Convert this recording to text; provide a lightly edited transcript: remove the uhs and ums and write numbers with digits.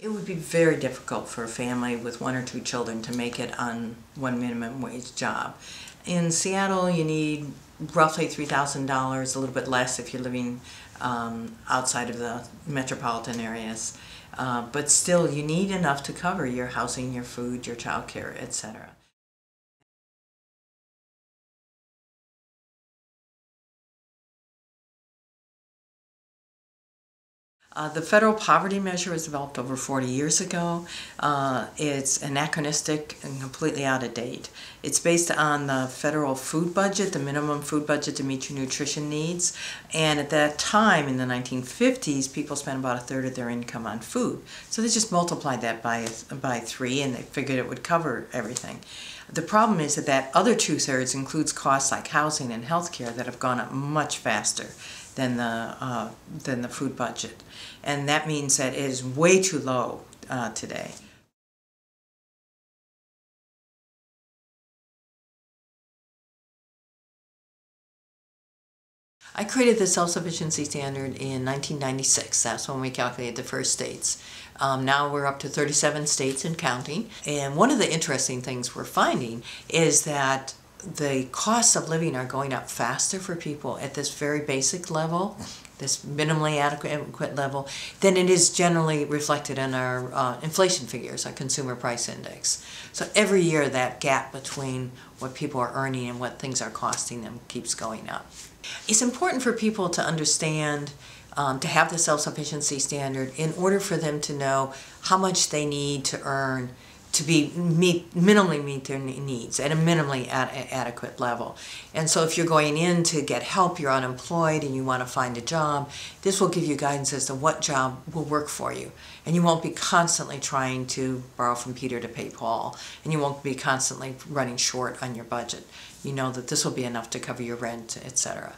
It would be very difficult for a family with 1 or 2 children to make it on one minimum wage job. In Seattle, you need roughly $3,000, a little bit less if you're living outside of the metropolitan areas. But still, you need enough to cover your housing, your food, your childcare, etc. The federal poverty measure was developed over 40 years ago. It's anachronistic and completely out of date. It's based on the federal food budget, the minimum food budget to meet your nutrition needs. And at that time, in the 1950s, people spent about 1/3 of their income on food. So they just multiplied that by 3 and they figured it would cover everything. The problem is that that other 2/3 includes costs like housing and healthcare that have gone up much faster than the food budget, and that means that it is way too low today. I created the Self-Sufficiency Standard in 1996. That's when we calculated the first states. Now we're up to 37 states and counting. And one of the interesting things we're finding is that the costs of living are going up faster for people at this very basic level, this minimally adequate level, than it is generally reflected in our inflation figures, our consumer price index. So every year that gap between what people are earning and what things are costing them keeps going up. It's important for people to understand, to have the self-sufficiency standard in order for them to know how much they need to earn to minimally meet their needs at a minimally adequate level. And so if you're going in to get help, you're unemployed and you want to find a job, this will give you guidance as to what job will work for you. And you won't be constantly trying to borrow from Peter to pay Paul, and you won't be constantly running short on your budget. You know that this will be enough to cover your rent, etc.